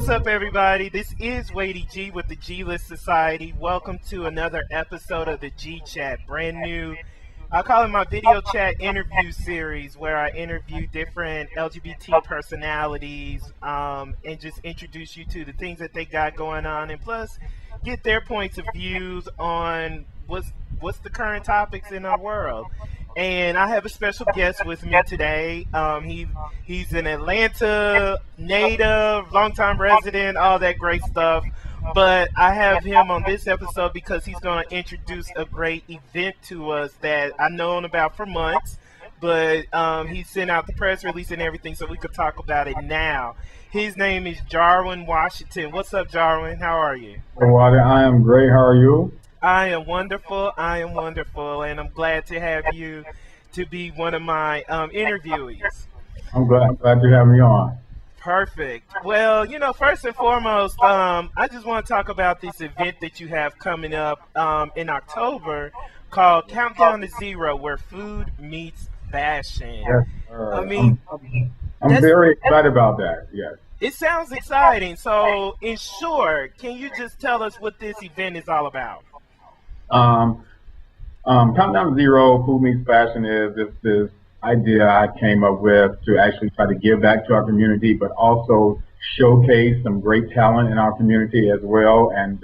What's up, everybody? This is Waddie G with the G List Society. Welcome to another episode of the G Chat, brand new. I call it my video chat interview series, where I interview different LGBT personalities and just introduce you to the things that they got going on, and plus get their points of views on what's the current topics in our world. And I have a special guest with me today. He's an Atlanta native, longtime resident, all that great stuff. But I have him on this episode because he's going to introduce a great event to us that I've known about for months. But he sent out the press release and everything so we could talk about it now. His name is Jarwin Washington. What's up, Jarwin? How are you? Waddie, I am great. How are you? I am wonderful, and I'm glad to have you to be one of my interviewees. I'm glad you have me on. Perfect. Well, first and foremost, I just want to talk about this event that you have coming up in October called Countdown to Zero, where food meets fashion. Yes, I'm very excited about that, yes. It sounds exciting. So, in short, can you just tell us what this event is all about? Countdown to Zero, Food Meets Fashion is this idea I came up with to actually try to give back to our community, but also showcase some great talent in our community as well. And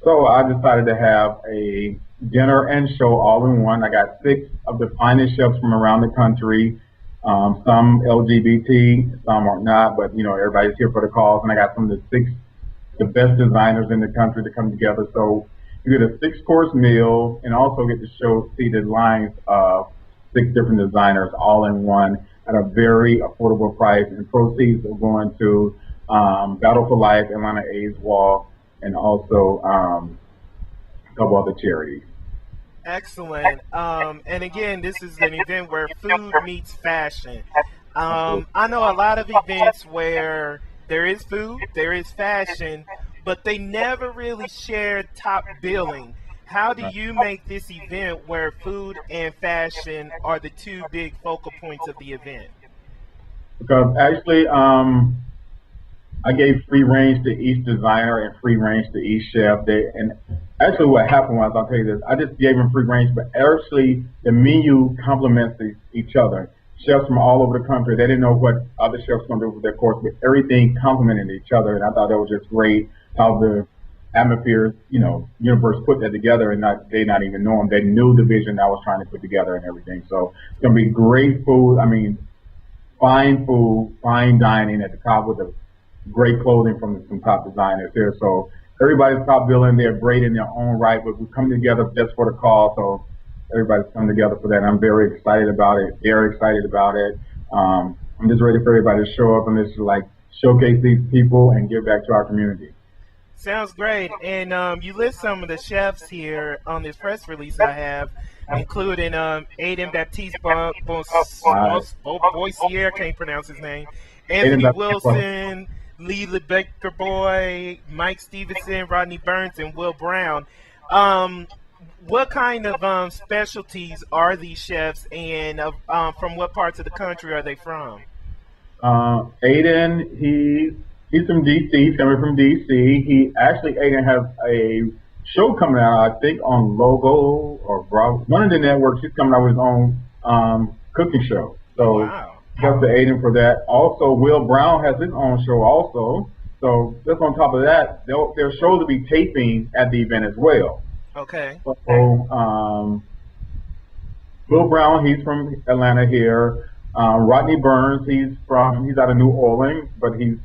so I decided to have a dinner and show all in one. I got 6 of the finest chefs from around the country, some LGBT, some are not, but everybody's here for the cause. And I got some of the best designers in the country to come together. So you get a 6-course meal and also get to see the lines of 6 different designers all in one at a very affordable price. And proceeds are going to Battle for Life, Atlanta AIDS Walk, and also a couple other charities. Excellent. And again, this is an event where food meets fashion. I know a lot of events where there is food, there is fashion, but they never really share top billing. How do you make this event where food and fashion are the 2 big focal points of the event? Because actually, I gave free range to each designer and free range to each chef. And actually what happened was, I'll tell you this, I just gave them free range, but actually the menu complements each other. Chefs from all over the country, they didn't know what other chefs were going to do with their course, but everything complemented each other. And I thought that was just great how the atmosphere, universe put that together, and they not even knowing. They knew the vision I was trying to put together and everything. So it's going to be great food. I mean, fine food, fine dining at the top with the great clothing from some top designers here. So everybody's top billing. They're great in their own right, but we come together just for the cause. So everybody's come together for that. And I'm very excited about it. They're excited about it. I'm just ready for everybody to show up and just showcase these people and give back to our community. Sounds great. And you list some of the chefs here on this press release I have, including Aiden Baptiste Boissier, can't pronounce his name, Anthony Wilson, Lee LeBecker Boy, Mike Stevenson, Rodney Burns, and Will Brown. What kind of specialties are these chefs, and from what parts of the country are they from? Aiden, he's from DC. He's coming from DC. Aiden has a show coming out, I think, on Logo or Bravo, one of the networks. He's coming out with his own cooking show. So wow. That's the Aiden for that. Also, Will Brown has his own show also. So just on top of that, their show will be taping at the event as well. Okay. So Will Brown, he's from Atlanta here. Rodney Burns, he's out of New Orleans, but he's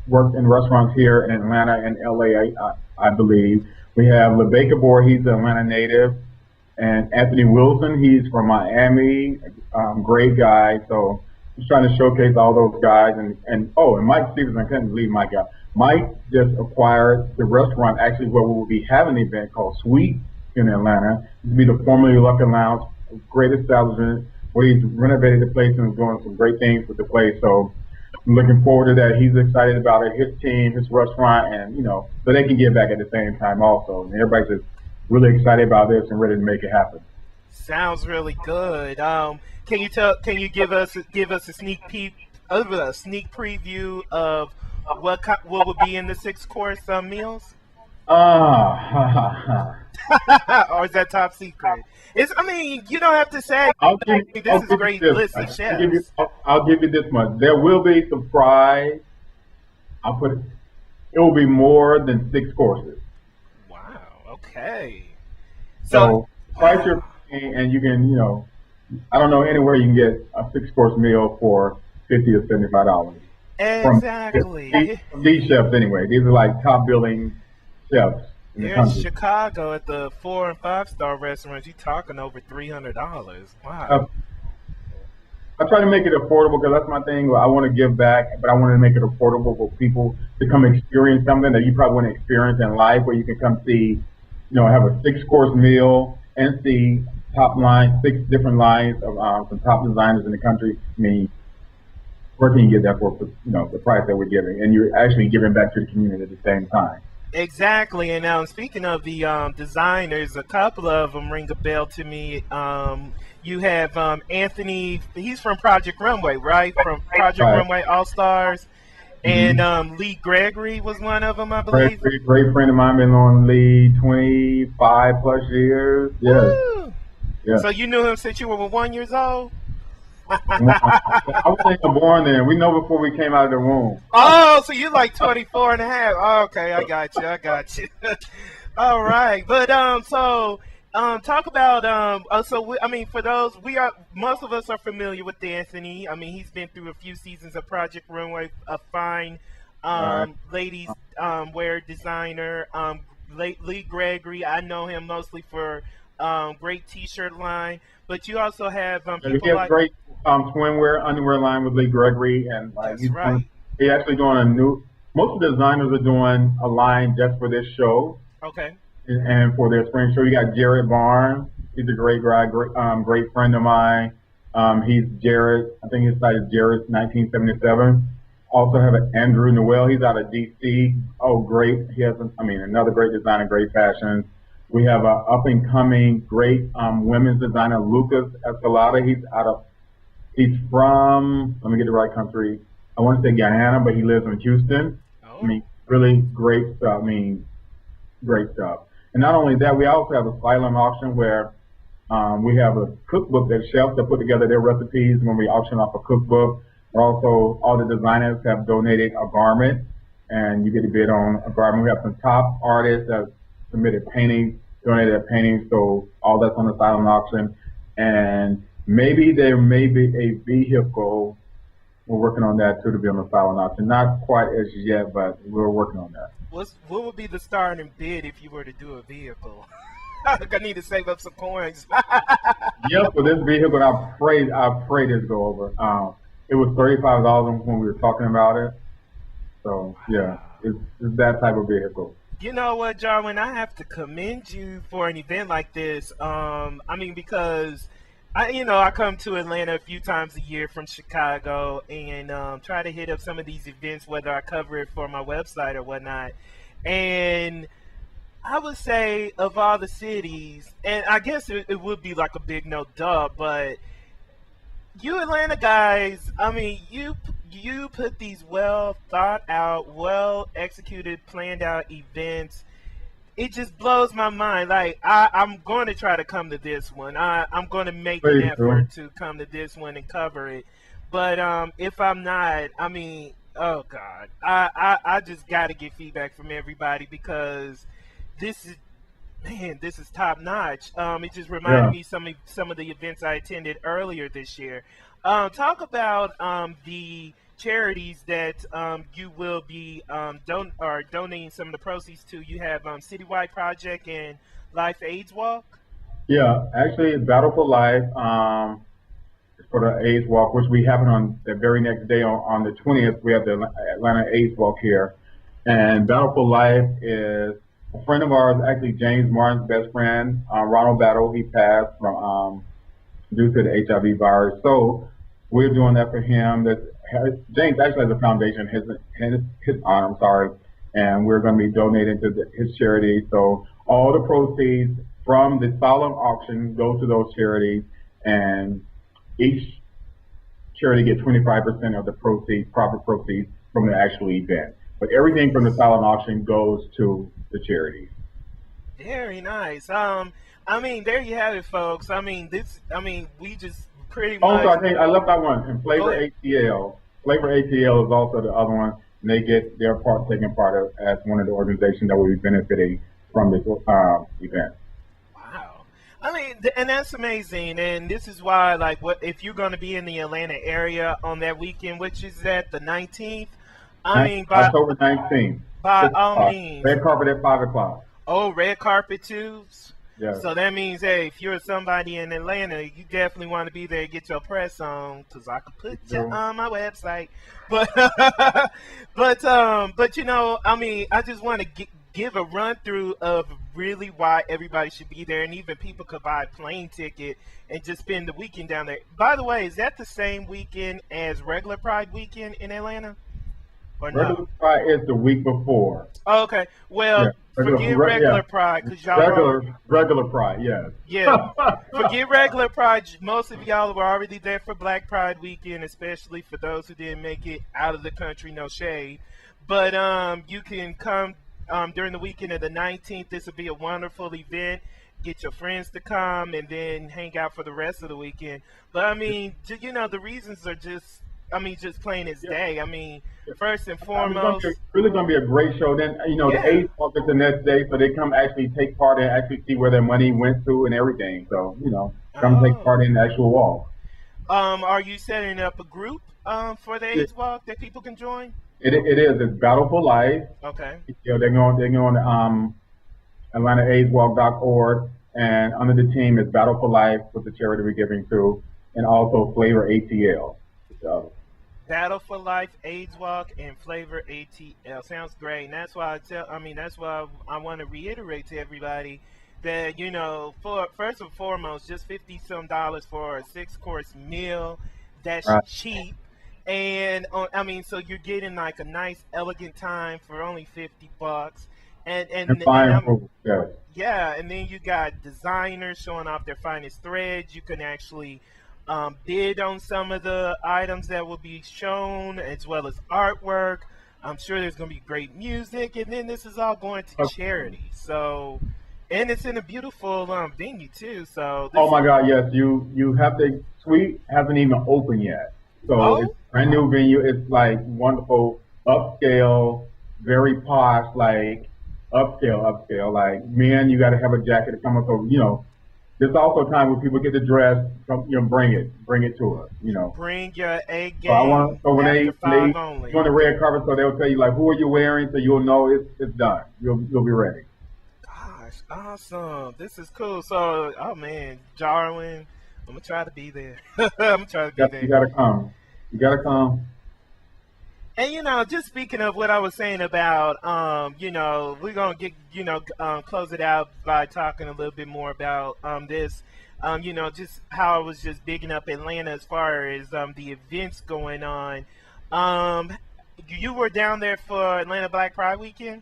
worked in restaurants here in Atlanta and LA, I believe. We have LeBecker Boy, he's an Atlanta native. And Anthony Wilson, he's from Miami, great guy. So he's trying to showcase all those guys. And Mike Stevenson, I couldn't believe Mike got. Mike just acquired the restaurant, actually, where we will be having an event called Sweet in Atlanta. It will be the formerly Lucky Lounge, great establishment, where he's renovated the place and is doing some great things with the place. So I'm looking forward to that. He's excited about it, his team, his restaurant, and, so they can give back at the same time also. And everybody's just really excited about this and ready to make it happen. Sounds really good. Can you give us a sneak preview of what would be in the 6-course meals? Ah, Or is that top secret? I mean, you don't have to say. This I'll is give you great this list much. of chefs. I'll give you this much. There will be some fries. I'll put it. It will be more than 6 courses. Wow. Okay. So, So price your wow. and you can, I don't know anywhere you can get a 6 course meal for $50 or $75 from Exactly. from these chefs anyway. These are like top billing chefs in the Here in country. Chicago, at the 4 and 5-star restaurants, you're talking over $300. Wow. Uh, I try to make it affordable because that's my thing. I want to give back, but I want to make it affordable for people to come experience something that you probably want to experience in life, where you can come see, have a 6 course meal and see top line, 6 different lines of some top designers in the country. I mean, where can you get that for, the price that we're giving? And you're actually giving back to the community at the same time. Exactly. And now, speaking of the designers, a couple of them ring a bell to me. You have Anthony. He's from Project Runway, right? From Project Right. Runway All Stars. And Mm-hmm. Lee Gregory was one of them, I Great, believe. great, great friend of mine, been on lead 25 plus years. Yes, Woo! yes. So you knew him since you were 1 years old? I wasn't even born then. We know before we came out of the womb. Oh, so you're like 24 and a half. Oh, okay, I got you. I got you. All right. But talk about I mean, for those, most of us are familiar with Anthony. I mean, he's been through a few seasons of Project Runway, a fine All right. ladies wear designer. Lee Gregory, I know him mostly for great T-shirt line, but you also have And he people has like. great swimwear, underwear line with Lee Gregory, and like That's right. he actually doing a new. Most of the designers are doing a line just for this show Okay. and for their spring show. You got Jared Barnes. He's a great guy, great friend of mine. He's Jared. I think his site is Jared's 1977. Also have an Andrew Noel. He's out of DC. Oh, great. He has, another great designer, great fashion. We have a up and coming great women's designer, Lucas Escalada. He's from, let me get the right country. I want to say Guyana, but he lives in Houston. I Oh. mean, really great stuff. I mean, great stuff. And not only that, we also have a silent auction where we have a cookbook that chefs that put together their recipes when we auction off a cookbook. Also, all the designers have donated a garment, and you get to bid on a garment. We have some top artists that submitted paintings, donated their paintings, so all that's on the silent auction. And maybe there may be a vehicle. We're working on that too to be on the silent auction. Not quite as yet, but we're working on that. What would be the starting bid if you were to do a vehicle? I need to save up some coins. Yep, for this vehicle, I pray this go over. It was $35 when we were talking about it. So yeah, it's that type of vehicle. You know what, Jarwin? I have to commend you for an event like this. I mean, because I come to Atlanta a few times a year from Chicago and try to hit up some of these events, whether I cover it for my website or whatnot. And I would say of all the cities, and I guess it would be like a big no duh, but you Atlanta guys, I mean, you put these well thought out, well executed, planned out events. It just blows my mind. Like I'm going to try to come to this one. I'm going to make an Please do. effort to come to this one and cover it. But if I'm not, I mean, oh God, I just got to get feedback from everybody because this is man, this is top notch. It just reminded Yeah. me some of the events I attended earlier this year. Talk about the charities that you will be donating some of the proceeds to. You have Citywide Project and Life AIDS Walk. Yeah, actually, Battle for Life for the AIDS Walk, which we happen on the very next day on the 20th. We have the Atlanta AIDS Walk here. And Battle for Life is a friend of ours, actually James Martin's best friend, Ronald Battle. He passed from due to the HIV virus. So we're doing that for him. James actually has a foundation, his honor, I'm sorry, and we're going to be donating to his charity. So all the proceeds from the solemn auction go to those charities, and each charity gets 25% of the proceeds, profit proceeds, from the actual event. But everything from the silent auction goes to the charities. Very nice. I mean, there you have it, folks. I mean, we just pretty Also, much. I think I left out one. And Go Flavor ahead. ATL. Flavor ATL is also the other one. And they get their part taken part of as one of the organizations that will be benefiting from this event. Wow. I mean, and that's amazing. And this is why, like, what if you're going to be in the Atlanta area on that weekend, which is at the 19th? I mean, October 19th. by all means. Red carpet at 5 o'clock. Oh, red carpet too. Yes. So that means, hey, if you're somebody in Atlanta, you definitely want to be there and get your press on, because I could put you on my website. But, but you know, I mean, I just want to give a run through of really why everybody should be there, and even people could buy a plane ticket and just spend the weekend down there. By the way, is that the same weekend as regular Pride weekend in Atlanta? Or no? Regular Pride is the week before. Oh, okay. Well, forget regular Pride, because y'all regular Pride, yes. Yeah, forget regular Pride. Most of y'all were already there for Black Pride weekend, especially for those who didn't make it out of the country. No shade, but you can come during the weekend of the 19th. This will be a wonderful event. Get your friends to come and then hang out for the rest of the weekend. But I mean, you know, the reasons are just, I mean, just plain as day. I mean, first and foremost, it's really going to be a great show. Then, you know, the AIDS walk is the next day, so they come actually take part and actually see where their money went to and everything. So, you know, come take part in the actual walk. Are you setting up a group for the AIDS walk that people can join? It is. It's Battle for Life. Okay. You know, they're going to AtlantaAIDSWalk.org, and under the team is Battle for Life, with the charity we're giving to, and also Flavor ATL. So. Battle for Life, AIDS Walk, and Flavor ATL. Sounds great. And that's why that's why I want to reiterate to everybody that, you know, for first and foremost, just $50-some for a 6-course meal. That's cheap. And I mean, so you're getting like a nice, elegant time for only $50. Yeah, and then you got designers showing off their finest threads. You can actually bid on some of the items that will be shown, as well as artwork. I'm sure there's going to be great music, and then this is all going to charity. So, and it's in a beautiful venue too. So, oh my God, yes, you have the suite hasn't even opened yet. So it's a brand new venue. It's like wonderful, upscale, very posh, like upscale. Like, man, you got to have a jacket to come up. So, you know, there's also a time where people get the dress, you know, bring it to us, you know. Bring your A game. So when they on the red carpet, so they'll tell you like, who are you wearing, so you'll know it's done. You'll be ready. Gosh, awesome! This is cool. So, oh man, Jarwin, I'm gonna try to be there. I'm gonna try to be there. You gotta come. You gotta come. And, you know, just speaking of what I was saying about, you know, we're going to get, you know, close it out by talking a little bit more about this, you know, just how I was just bigging up Atlanta as far as the events going on. You were down there for Atlanta Black Pride weekend?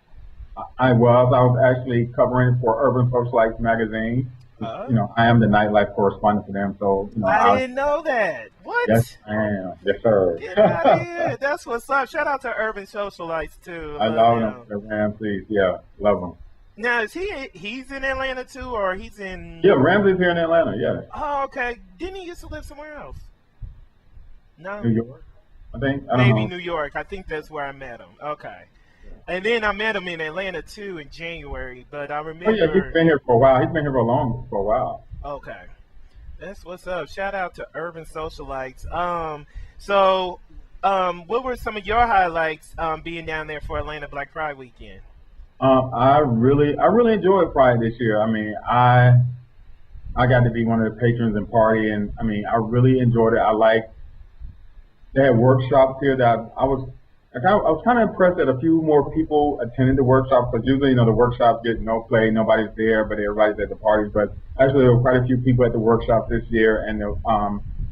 I was actually covering for Urban Socialites magazine. You know, I am the nightlife correspondent for them, so, you know. I didn't know that. What? Yes, I am. Yes, sir. Get out of here. That's what's up. Shout out to Urban Socialites, too. I love them. The Ramses, yeah, love them. Now, is he's in Atlanta, too, or he's in... Yeah, Ramses here in Atlanta, yeah. Oh, okay. Didn't he used to live somewhere else? No? New York, I think. I don't know. Maybe New York. I think that's where I met him. Okay. And then I met him in Atlanta, too, in January, but I remember... Oh, yeah, he's been here for a while. He's been here for a while. Okay. That's what's up. Shout out to Urban Socialites. So, what were some of your highlights being down there for Atlanta Black Pride weekend? I really enjoyed Pride this year. I mean, I got to be one of the patrons and party, and I mean, I really enjoyed it. They had workshops here that I was kind of impressed that a few more people attended the workshops, because usually, you know, the workshops get no play, nobody's there, but everybody's at the parties. But actually, there were quite a few people at the workshops this year, and the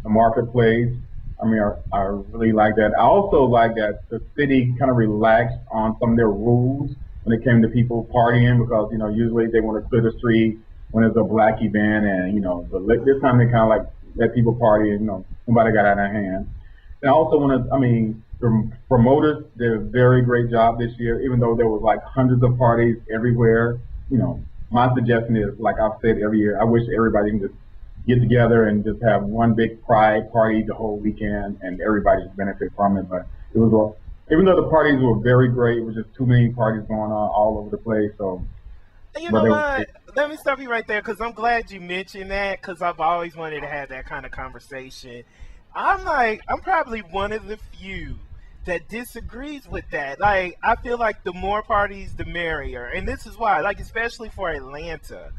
marketplace. I mean, I really like that. I also like that the city kind of relaxed on some of their rules when it came to people partying, because, you know, usually they want to clear the street when it's a black event, and, you know, this time they kind of like let people party, and, you know, nobody got out of hand. And I also want to, I mean, The promoters did a very great job this year, even though there was like hundreds of parties everywhere. You know, my suggestion is, like I've said every year, I wish everybody can just get together and just have one big pride party the whole weekend, and everybody just benefit from it. But it was, even though the parties were very great, it was just too many parties going on all over the place. So, You but know it was what? Let me stop you right there because I'm glad you mentioned that because I've always wanted to have that kind of conversation. I'm probably one of the few that disagrees with that. Like, I feel like the more parties, the merrier. And this is why, like, especially for Atlanta,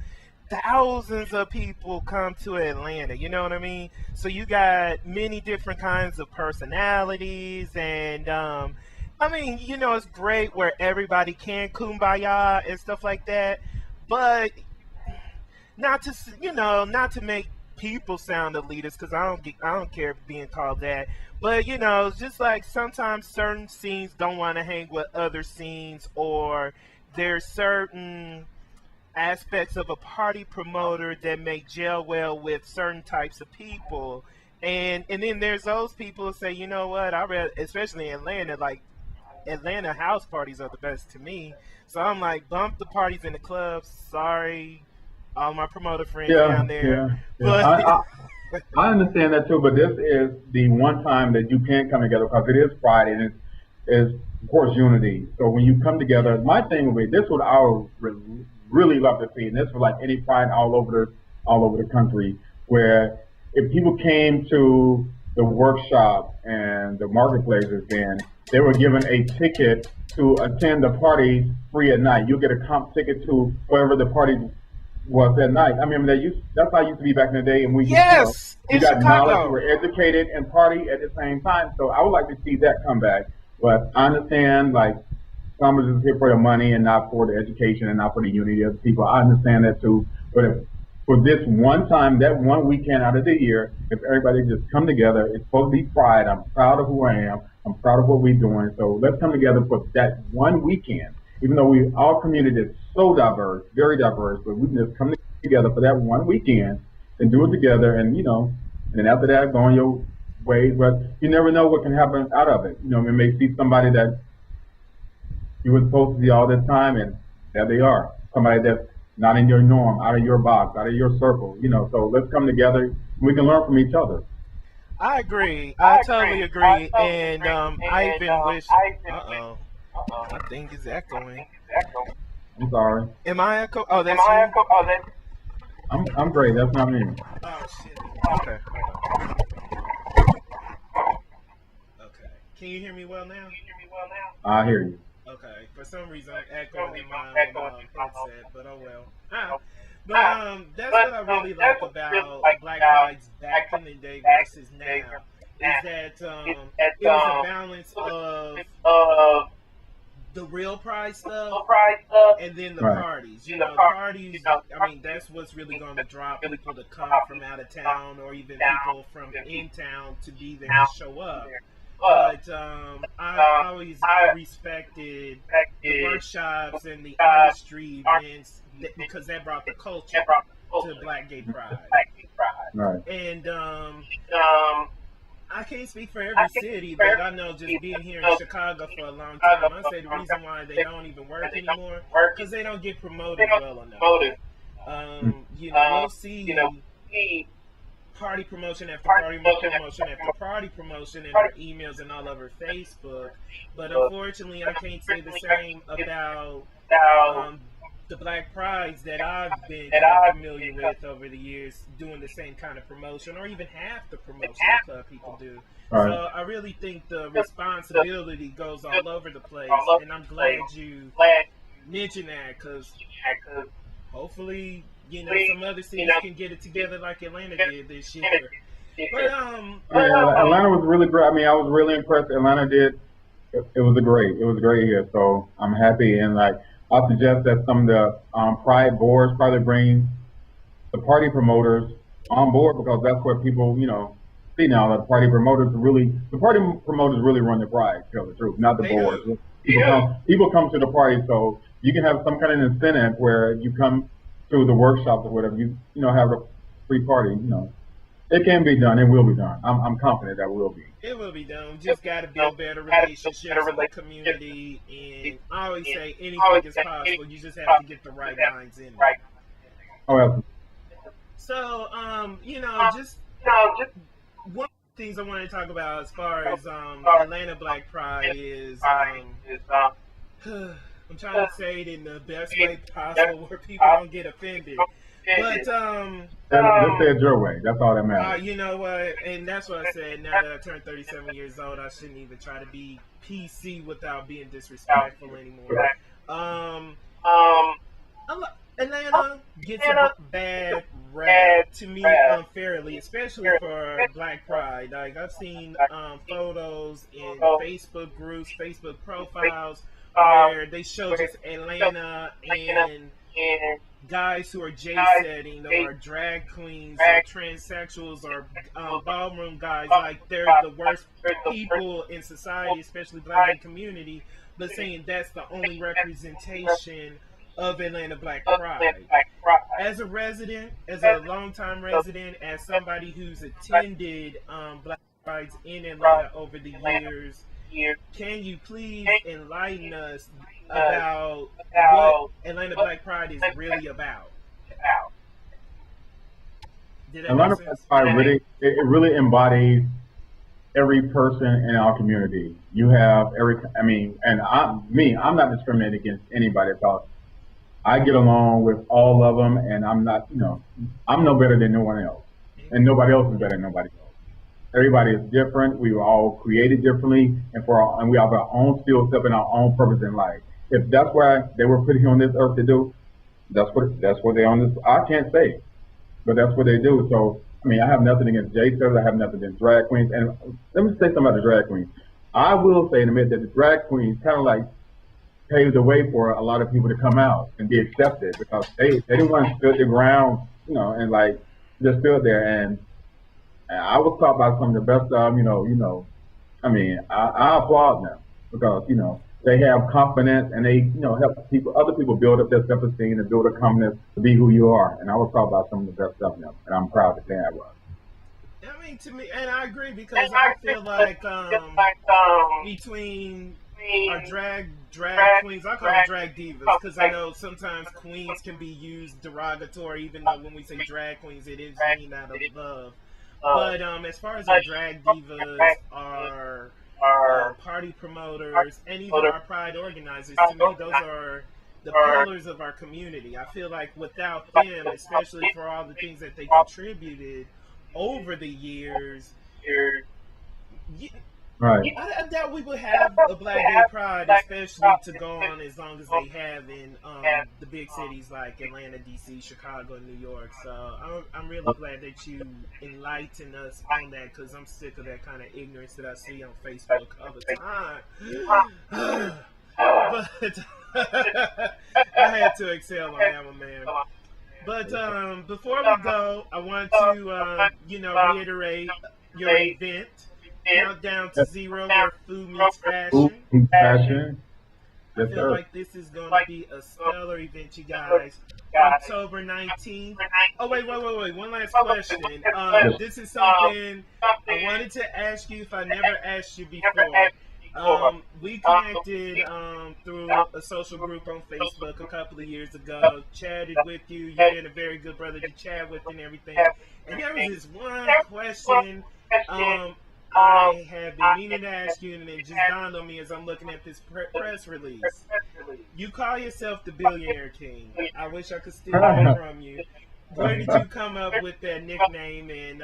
thousands of people come to Atlanta. You know what I mean? So you got many different kinds of personalities, and I mean, it's great where everybody can kumbaya and stuff like that. But not to make people sound elitist because I don't care being called that. But just like sometimes certain scenes don't want to hang with other scenes, or there's certain aspects of a party promoter that may gel well with certain types of people. And then there's those people who say, you know what, I read, especially in Atlanta, like Atlanta house parties are the best to me. So I'm like, bump the parties in the clubs. Sorry, all my promoter friends yeah, down there. yeah, yeah. But I understand that too, but this is the one time that you can come together because it is Friday and it is, of course, unity. So when you come together, my thing would be this: what I would really love to see, and this was like any Pride all over the country, where if people came to the workshop and the marketplaces, then they were given a ticket to attend the parties free at night. You get a comp ticket to wherever the party was that night. I mean, that's how it used to be back in the day, and yes, you in got knowledge, you Chicago. were educated, and party at the same time. So I would like to see that come back. But I understand, like, some are just here for the money and not for the education and not for the unity of the people. I understand that too. But if for this one time, that one weekend out of the year, if everybody just come together, it's supposed to be pride. I'm proud of who I am. I'm proud of what we're doing. So let's come together for that one weekend. Even though our community is so diverse, very diverse, but we can just come together for that one weekend and do it together. And and then after that, go on your way. But you never know what can happen out of it. You may see somebody that you were supposed to see all this time, and there they are. Somebody that's not in your norm, out of your box, out of your circle. So let's come together. And we can learn from each other. I agree. I totally agree. And I even wish. Uh oh, my thing is echoing. I'm sorry. Am I echo? Oh, that's you. I'm great. That's not me. Oh shit. Okay. Hold on. Okay. Can you hear me well now? I hear you. Okay. For some reason, I'm echoing in my own headset, but oh well. But that's what I really like about Black Lives back in the day versus now, is that it was a balance of the real pride stuff and then the Right. parties. Parties, I mean, that's what's really going to draw people to come from out of town or even people from in town to be there and show up. But I always respected the workshops and the artistry events because that brought the culture to Black Gay Pride. Right. And I can't speak for every city, but I know just being here in Chicago for a long time, I say the reason why they don't even work anymore because they don't get promoted well enough. We'll see party promotion after party promotion after party promotion in our emails and all over Facebook, but unfortunately, I can't say the same about the Black Prides that I've been kind of familiar with over the years, doing the same kind of promotion, or even half the promotion the club people do. Right. So I really think the responsibility goes all over the place, and I'm glad you mentioned that because hopefully, some other cities can get it together like Atlanta did this year. But Yeah, Atlanta was really great. I mean, I was really impressed. Atlanta did. It was a great year. So I'm happy, and like I suggest that some of the pride boards probably bring the party promoters on board because that's what people see now. The party promoters really run the pride. To tell the truth, not the they boards. do. People come to the party, so you can have some kind of incentive where you come to the workshops or whatever. You have a free party. It can be done. It will be done. I'm confident that will be. It will be done. We just got to build better relationships in the community. And I always say anything is possible. You just have to get the right minds in there. Oh, absolutely. So, just one of the things I want to talk about as far as Atlanta Black Pride is I'm trying to say it in the best way possible where people don't get offended. But Just say it your way. That's all that matters. you know what? And that's what I said. Now that I turned 37 years old, I shouldn't even try to be PC without being disrespectful anymore. Atlanta gets a bad rap to me unfairly, especially for Black Pride. Like I've seen photos in Facebook groups, Facebook profiles where they show just Atlanta and guys who are J-setting or drag queens or transsexuals or ballroom guys, like they're the worst people in society, especially Black community, but saying that's the only representation of Atlanta Black Pride. As a resident, as a longtime resident, as somebody who's attended Black Prides in Atlanta over the years, can you please enlighten us about what Atlanta Black Pride is really about? Did that Atlanta make Black sense? Pride it really embodies every person in our community. You have I'm not discriminating against anybody because I get along with all of them, and I'm not, I'm no better than no one else, and nobody else is better than nobody else. Everybody is different. We were all created differently, and we have our own skill set and our own purpose in life. If that's why they were put here on this earth to do, that's what they're on this. I can't say, but that's what they do. So I have nothing against J-stars. I have nothing against drag queens. And let me say something about the drag queens. I will say in a minute that the drag queens kind of like paved the way for a lot of people to come out and be accepted because they didn't want to stood the ground, and like just stood there. And I was taught by some of the best of them, I applaud them because, they have confidence and they, help other people build up their self-esteem and build a confidence to be who you are. And I was taught by some of the best of them, and I'm proud to say I was. To me, and I agree because I feel like between our drag queens, I call them drag divas because I know sometimes queens can be used derogatory, even though when we say drag queens, it is mean out of love. But as far as our drag divas, our party promoters, and even our pride organizers, to me, those are the pillars of our community. I feel like without them, especially for all the things that they contributed over the years, Right. I doubt we would have a Black Gay Pride, especially to go on as long as they have in the big cities like Atlanta, D.C., Chicago, and New York. So I'm really glad that you enlighten us on that because I'm sick of that kind of ignorance that I see on Facebook all the time. But I had to excel on that one, man. But before we go, I want to, reiterate your event. Countdown to Zero, where food meets fashion. Fashion. I feel like this is going to be a stellar event, you guys. October 19th. Oh, wait. One last question. This is something I wanted to ask you if I never asked you before. We connected through a social group on Facebook a couple of years ago, chatted with you. You've been a very good brother to chat with and everything. And there was this one question I have been meaning to ask you, and it just dawned on me as I'm looking at this press release. You call yourself the Billionaire King. I wish I could steal that from you. Where did you come up with that nickname, and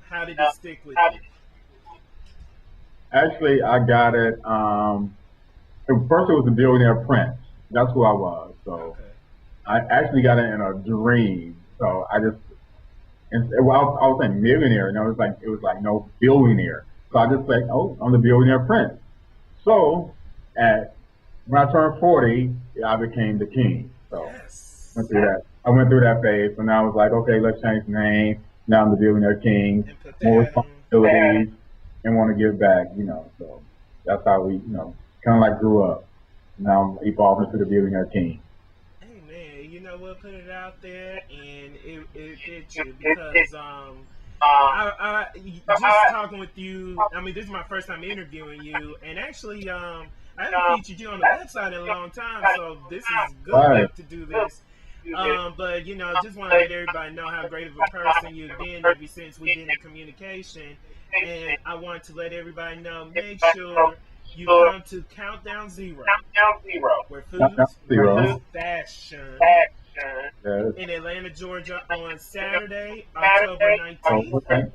how did it stick with you? Actually, I got it. First, it was the Billionaire Prince. That's who I was. So Okay. I actually got it in a dream. So I just, I was saying millionaire, and it was like no billionaire. So I just like, oh, I'm the Billionaire Prince. So when I turned 40, I became the king. So Yes. I went through that phase. So now I was like, okay, let's change the name. Now I'm the Billionaire King. And put More that on. responsibilities and want to give back, So that's how we, kind of like grew up. Now I'm evolving to the Billionaire King. Hey man, you know what? Put it out there, and it fits you because Just talking with you. I mean, this is my first time interviewing you, and actually, I haven't featured you on the website in a long time, so this is good to do this. But you know, just want to let everybody know how great of a person you've been ever since we've been in communication, and I want to let everybody know. Make sure you come to Countdown Zero, where food, fashion. In Atlanta, Georgia, on Saturday, October 19th.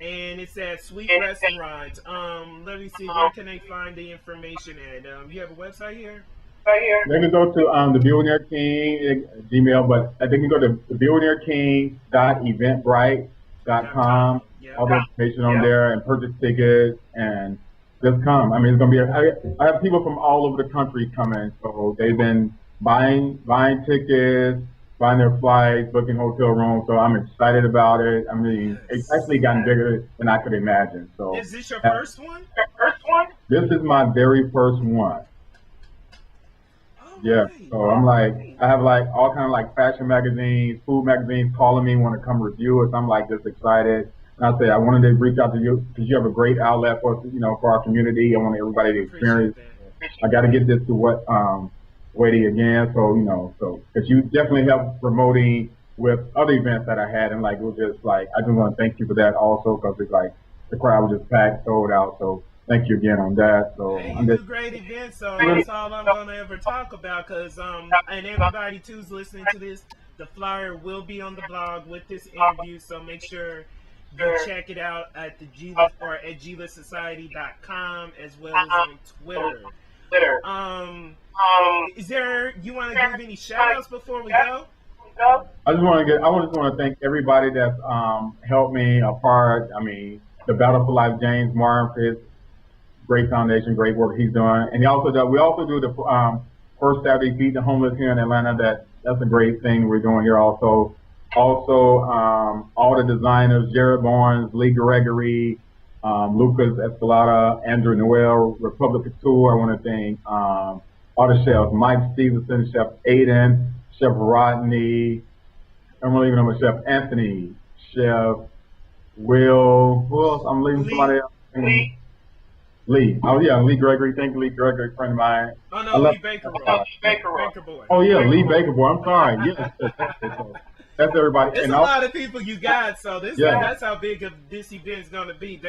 And it's at Sweet Restaurant. Let me see, where can they find the information at? You have a website here? They can go to the Billionaire King Gmail, but they can go to billionaireking.eventbrite.com. All the information on there, and purchase tickets, and just come. I mean, it's gonna be. I have people from all over the country coming, so they've been buying tickets, buying their flights, booking hotel rooms. So I'm excited about it. I mean, it's actually gotten bigger than I could imagine. So is this your first one? This is my very first one. Yeah. So I'm like, I have like all kind of like fashion magazines, food magazines calling me, want to come review it. So I'm like just excited. And I say I wanted to reach out to you because you have a great outlet for for our community. I want everybody to experience. I got to get this to Waddie again, so because you definitely helped promoting with other events that I had, and like it was just like I just want to thank you for that also, because it's like the crowd was just packed, sold out. So thank you again on that. So hey, you do great events, so that's all I'm gonna ever talk about. Because and everybody too's listening to this, the flyer will be on the blog with this interview, so make sure you check it out at the or at glstsociety.com, as well as on Twitter. Is there, you want to give any shout outs before we go? I just want to thank everybody that's helped me apart. I mean, the Battle for Life, James Martin, for his great foundation, great work he's doing. And we also do the first Saturday Feed the Homeless here in Atlanta. That's a great thing we're doing here also. All the designers, Jared Barnes, Lee Gregory, Lucas Escalada, Andrew Noel, Republic Couture. I want to thank all the chefs, Mike Stevenson, Chef Aiden, Chef Rodney, I'm leaving them with Chef Anthony, Chef Will, who else? I'm leaving somebody else. Lee. Oh yeah, Lee Gregory. Thank you, Lee Gregory, friend of mine. Oh no, Lee Baker Boy. Oh yeah, Lee Baker Boy. I'm sorry. Yes, that's everybody. It's a lot of people you got, so that's how big of this event's gonna be.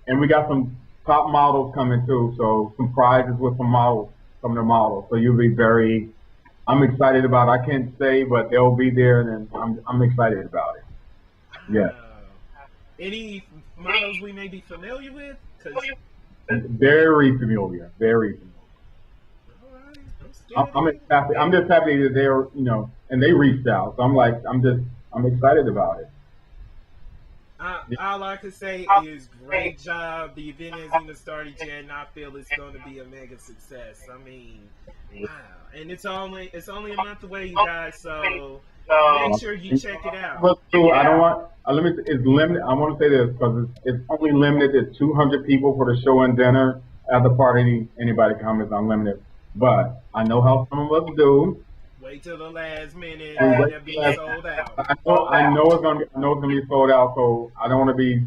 And we got some top models coming too, so some prizes with some models, some of the models. So you'll be I'm excited about it. I can't say, but they'll be there, and I'm excited about it. Yeah. Any models we may be familiar with? Very familiar. I'm just happy that they're, and they reached out. So I'm excited about it. All I can say is great job. The event hasn't even started yet, and I feel it's going to be a mega success. I mean, wow. And it's only a month away, you guys, so make sure you check it out. But too, it's limited. I want to say this because it's only limited to 200 people for the show and dinner. At the party, anybody comes, it's unlimited. But I know how some of us do. Wait till the last minute and they'll be sold out. I know it's gonna be sold out, so I don't want to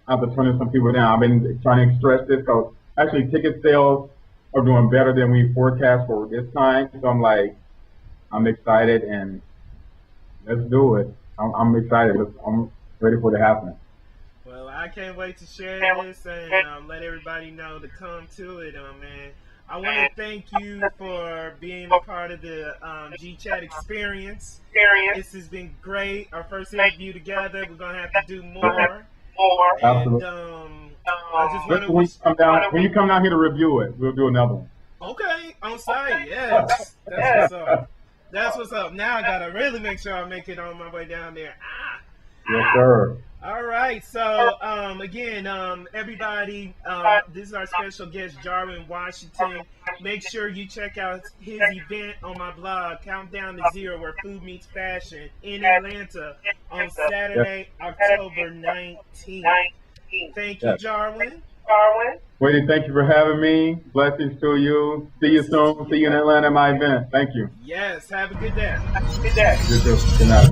have to turn some people down. I've been trying to stress this because actually ticket sales are doing better than we forecast for this time. So I'm excited, and let's do it. I'm excited. I'm ready for it to happen. Well, I can't wait to share this and let everybody know to come to it, man. I want to thank you for being a part of the G-Chat experience. This has been great. Our first interview together. We're going to have to do more. Absolutely. And I just want to when you come down here to review it, we'll do another one. Okay, on site, yes. That's what's up. That's what's up. Now I got to really make sure I make it on my way down there. Yes, sir. All right, so again, everybody, this is our special guest, Jarwin Washington. Make sure you check out his event on my blog, Countdown to Zero, where food meets fashion, in Atlanta on Saturday, October 19th. Thank you, Jarwin. Waddie, thank you for having me. Blessings to you. See you soon. See you in Atlanta at my event. Thank you. Yes, have a good day. You too. Good night.